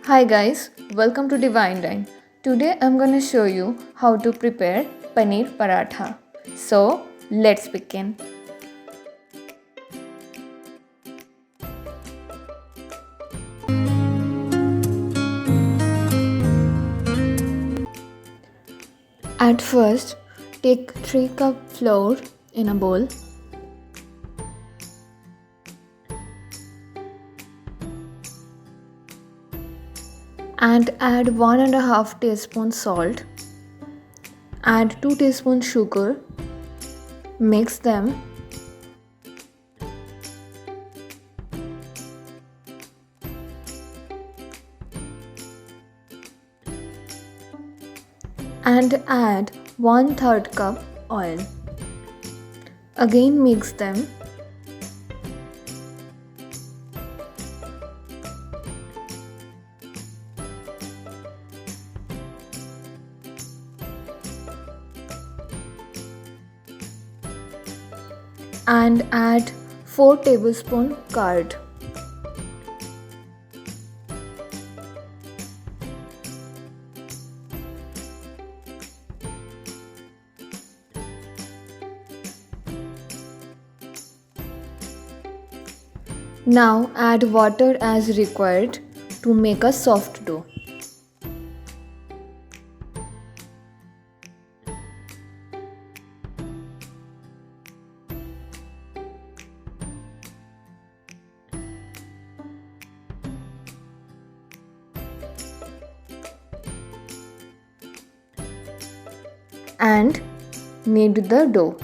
Hi guys, welcome to Dine. Today I'm gonna show you how to prepare paneer paratha. So let's begin. At first, take 3 cup flour in a bowl. And add 1.5 teaspoon salt. Add 2 teaspoons sugar. Mix them. And add 1/3 cup oil. Again mix them. And add 4 tablespoon curd. Now add water as required to make a soft dough. And knead the dough.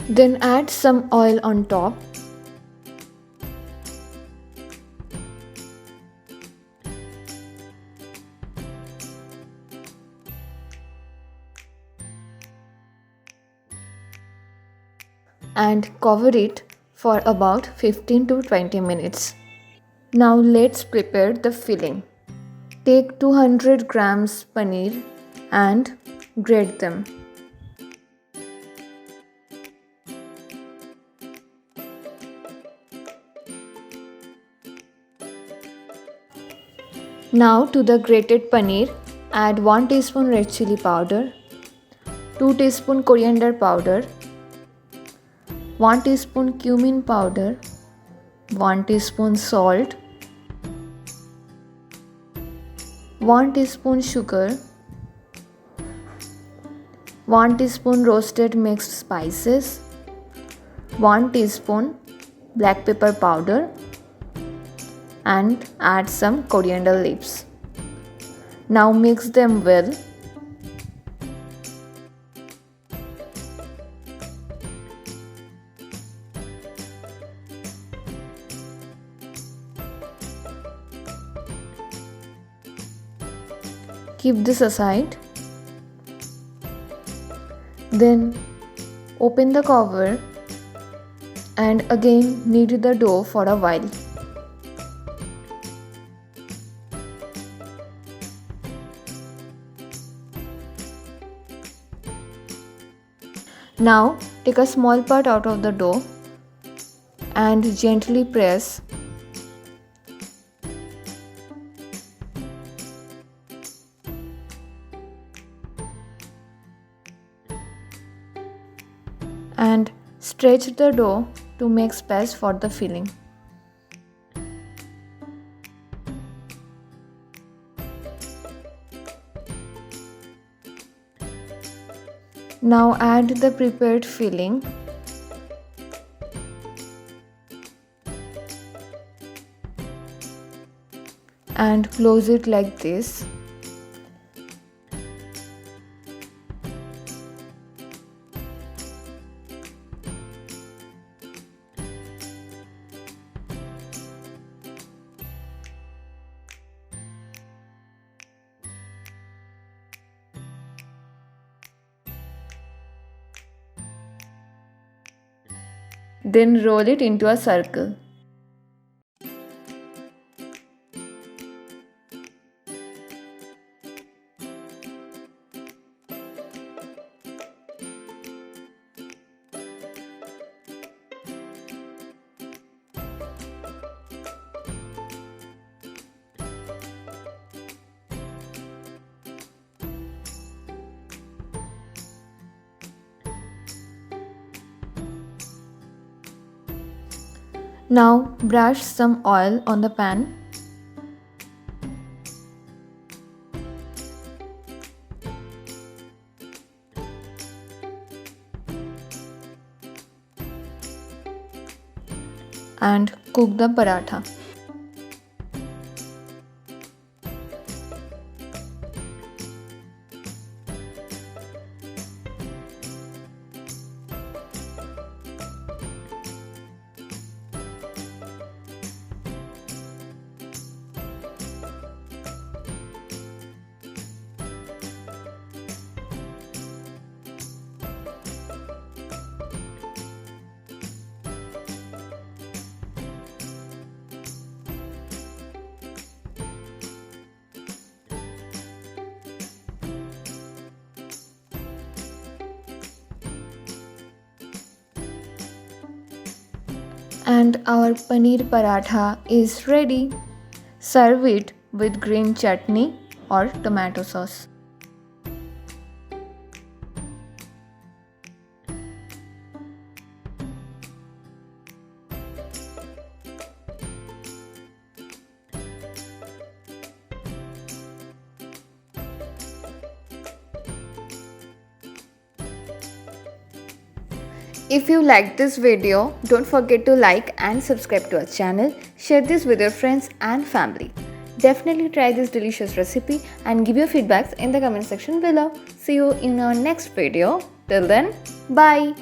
Then add some oil on top. And cover it for about 15 to 20 minutes. Now let's prepare the filling. Take 200 grams paneer and grate them. Now to the grated paneer, add 1 teaspoon red chili powder, 2 teaspoon coriander powder, 1 teaspoon cumin powder, 1 teaspoon salt, 1 teaspoon sugar, 1 teaspoon roasted mixed spices, 1 teaspoon black pepper powder, and add some coriander leaves. Now mix them well. Keep this aside. Then open the cover and again knead the dough for a while. Now take a small part out of the dough and gently press. And stretch the dough to make space for the filling. Now add the prepared filling and close it like this. Then roll it into a circle. Now brush some oil on the pan. And cook the paratha. And our paneer paratha is ready. Serve it with green chutney or tomato sauce. If you liked this video, don't forget to like and subscribe to our channel. Share this with your friends and family. Definitely try this delicious recipe and give your feedbacks in the comment section below. See you in our next video. Till then, bye.